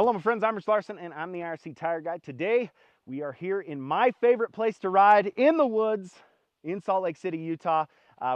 Hello, my friends. I'm Rich Larson, and I'm the IRC Tire Guy. Today, we are here in my favorite place to ride, in the woods, in Salt Lake City, Utah.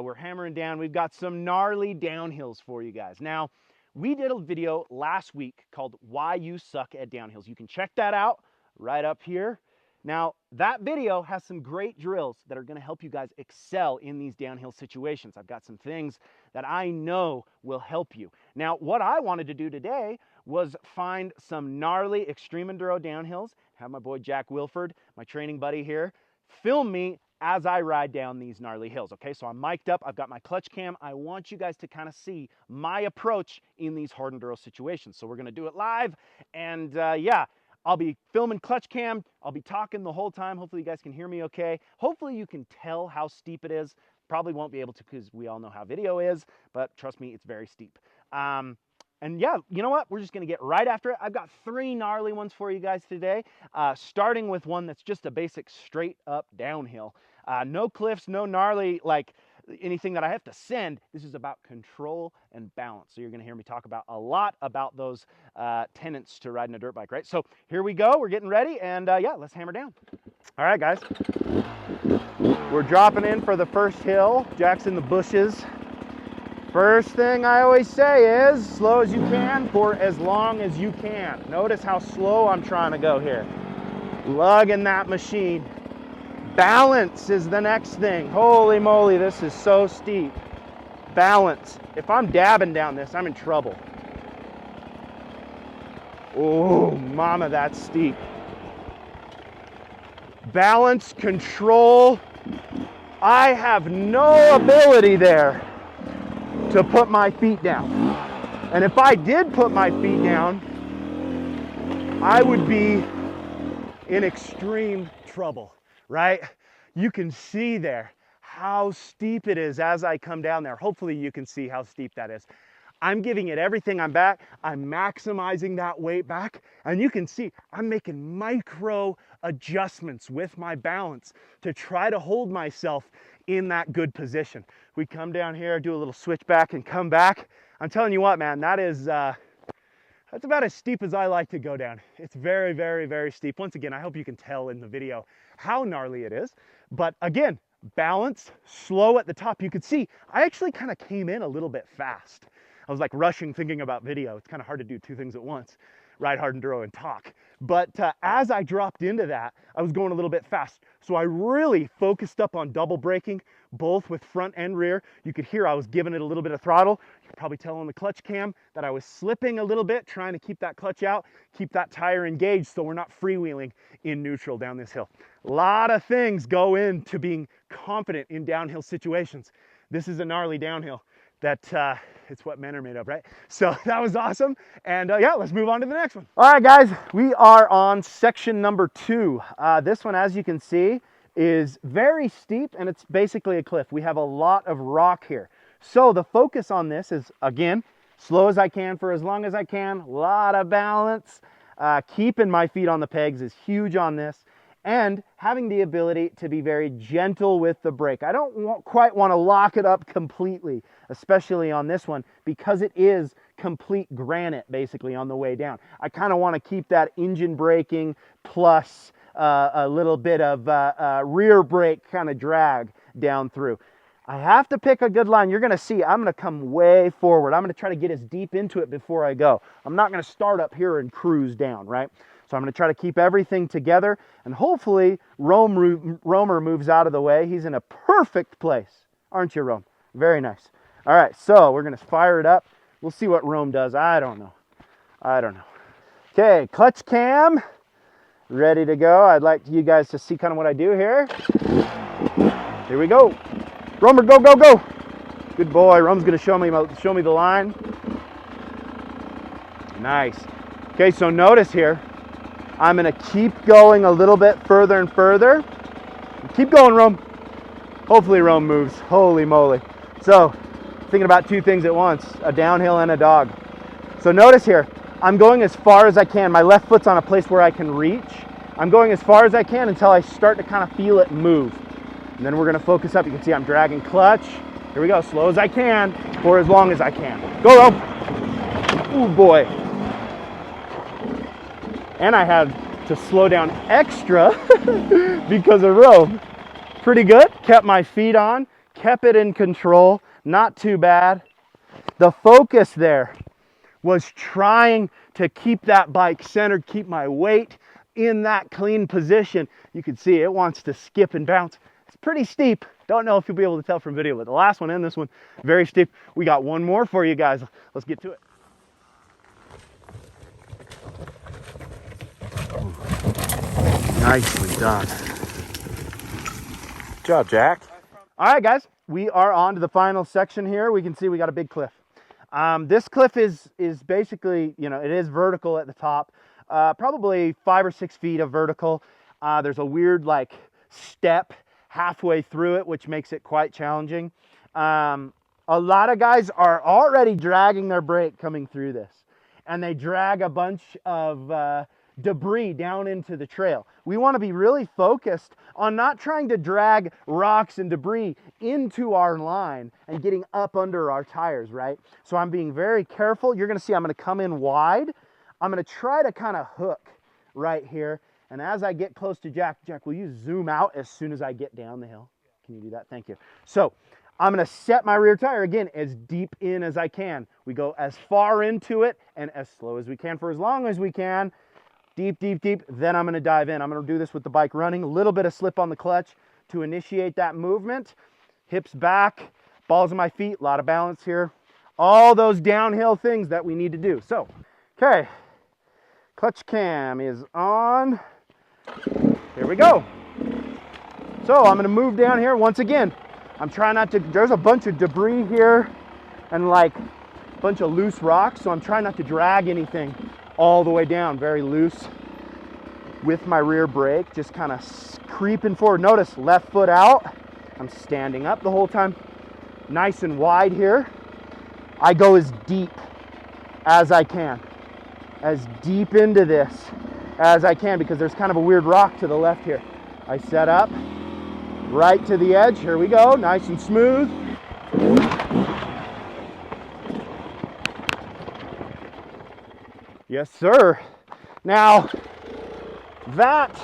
We're hammering down. We've got some gnarly downhills for you guys. Now, we did a video last week called Why You Suck at Downhills. You can check that out right up here. Now, that video has some great drills that are going to help you guys excel in these downhill situations. I've got some things that I know will help you. Now, what I wanted to do today was find some gnarly extreme enduro downhills, have my boy Jack Wilford, my training buddy here, film me as I ride down these gnarly hills. Okay, so I'm mic'd up, I've got my clutch cam. I want you guys to kind of see my approach in these hard enduro situations. So we're going to do it live, and yeah, I'll be filming clutch cam. I'll be talking the whole time. Hopefully you guys can hear me okay. Hopefully you can tell how steep it is. Probably won't be able to because we all know how video is, but trust me, it's very steep. And yeah, you know what? We're just going to get right after it. I've got 3 gnarly ones for you guys today, starting with one that's just a basic straight up downhill. No cliffs, no gnarly, like anything that I have to send. This is about control and balance. So you're going to hear me talk about a lot about those tenets to riding a dirt bike, right? So here we go. We're getting ready, and yeah, let's hammer down. All right, guys. We're dropping in for the first hill. Jack's in the bushes. First thing I always say is slow as you can for as long as you can. Notice how slow I'm trying to go here. Lugging that machine. Balance is the next thing. Holy moly, this is so steep. Balance. If I'm dabbing down this, I'm in trouble. Oh, mama, that's steep. Balance, control. I have no ability there to put my feet down. And if I did put my feet down, I would be in extreme trouble, right? You can see there how steep it is as I come down there. Hopefully you can see how steep that is. I'm giving it everything I'm back. I'm maximizing that weight back. And you can see I'm making micro adjustments with my balance to try to hold myself in that good position. We come down here, do a little switch back and come back. I'm telling you what, man, that is, that's about as steep as I like to go down. It's very, very, very steep. Once again, I hope you can tell in the video how gnarly it is. But again, balance, slow at the top. You could see I actually kind of came in a little bit fast. I was like rushing thinking about video. It's kind of hard to do 2 things at once, ride hard enduro and talk. But as I dropped into that, I was going a little bit fast. So I really focused up on double braking, both with front and rear. You could hear I was giving it a little bit of throttle. You could probably tell on the clutch cam that I was slipping a little bit, trying to keep that clutch out, keep that tire engaged so we're not freewheeling in neutral down this hill. A lot of things go into being confident in downhill situations. This is a gnarly downhill that it's what men are made of, right? So that was awesome. And yeah, let's move on to the next one. All right, guys, we are on section number 2. This one, as you can see, is very steep and it's basically a cliff. We have a lot of rock here. So the focus on this is, again, slow as I can for as long as I can, a lot of balance. Keeping my feet on the pegs is huge on this. And having the ability to be very gentle with the brake. I don't quite want to lock it up completely, especially on this one, because it is complete granite basically on the way down. I kind of want to keep that engine braking plus a little bit of rear brake kind of drag down through. I have to pick a good line. You're going to see I'm going to come way forward. I'm going to try to get as deep into it before I go. I'm not going to start up here and cruise down, right? So I'm going to try to keep everything together, and hopefully Romer moves out of the way. He's in a perfect place, aren't you, Rome? Very nice. All right, so we're going to fire it up. We'll see what Rome does. I don't know. Okay, clutch cam, ready to go. I'd like you guys to see kind of what I do here. Here we go. Romer, go, go, go. Good boy. Rome's going to show me the line. Nice. Okay, so notice here, I'm going to keep going a little bit further and further. Keep going, Rome. Hopefully Rome moves. Holy moly. So, thinking about 2 things at once, a downhill and a dog. So notice here, I'm going as far as I can. My left foot's on a place where I can reach. I'm going as far as I can until I start to kind of feel it move. And then we're going to focus up. You can see I'm dragging clutch. Here we go, slow as I can for as long as I can. Go, Rome. Oh boy. And I had to slow down extra because of rope. Pretty good. Kept my feet on, kept it in control, not too bad. The focus there was trying to keep that bike centered, keep my weight in that clean position. You can see it wants to skip and bounce. It's pretty steep. Don't know if you'll be able to tell from video, but the last one and this one, very steep. We got one more for you guys. Let's get to it. Nicely done. Good job, Jack. All right, guys, we are on to the final section here. We can see we got a big cliff. This cliff is basically, you know, it is vertical at the top, probably 5 or 6 feet of vertical. There's a weird like step halfway through it, which makes it quite challenging. A lot of guys are already dragging their brake coming through this, and they drag a bunch of debris down into the trail. We want to be really focused on not trying to drag rocks and debris into our line and getting up under our tires, right? So I'm being very careful. You're going to see I'm going to come in wide. I'm going to try to kind of hook right here. And as I get close to Jack, will you zoom out as soon as I get down the hill? Can you do that? Thank you. So I'm going to set my rear tire again as deep in as I can. We go as far into it and as slow as we can for as long as we can. Deep, deep, deep. Then I'm going to dive in. I'm going to do this with the bike running. A little bit of slip on the clutch to initiate that movement. Hips back, balls of my feet, a lot of balance here. All those downhill things that we need to do. So, okay, clutch cam is on. Here we go. So I'm going to move down here once again. I'm trying not to, there's a bunch of debris here and like a bunch of loose rocks. So I'm trying not to drag anything all the way down, very loose with my rear brake, just kind of creeping forward. Notice left foot out. I'm standing up the whole time, nice and wide here. I go as deep as I can, as deep into this as I can, because there's kind of a weird rock to the left here. I set up right to the edge. Here we go, nice and smooth. Yes, sir. Now, that's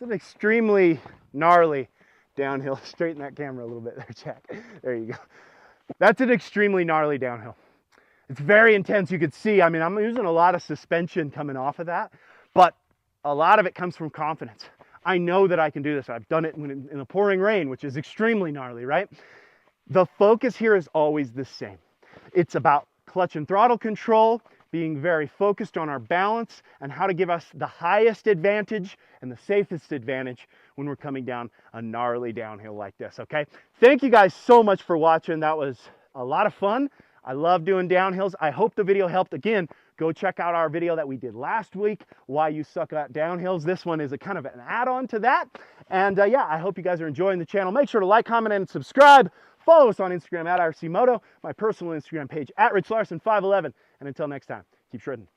an extremely gnarly downhill. Straighten that camera a little bit there, Jack. There you go. That's an extremely gnarly downhill. It's very intense. You could see, I mean, I'm using a lot of suspension coming off of that, but a lot of it comes from confidence. I know that I can do this. I've done it in the pouring rain, which is extremely gnarly, right? The focus here is always the same. It's about clutch and throttle control, being very focused on our balance and how to give us the highest advantage and the safest advantage when we're coming down a gnarly downhill like this, okay? Thank you guys so much for watching. That was a lot of fun. I love doing downhills. I hope the video helped. Again, go check out our video that we did last week, Why You Suck at Downhills. This one is a kind of an add-on to that. And yeah, I hope you guys are enjoying the channel. Make sure to like, comment, and subscribe. Follow us on Instagram at IRC Moto, my personal Instagram page at RichLarson511. And until next time, keep shredding.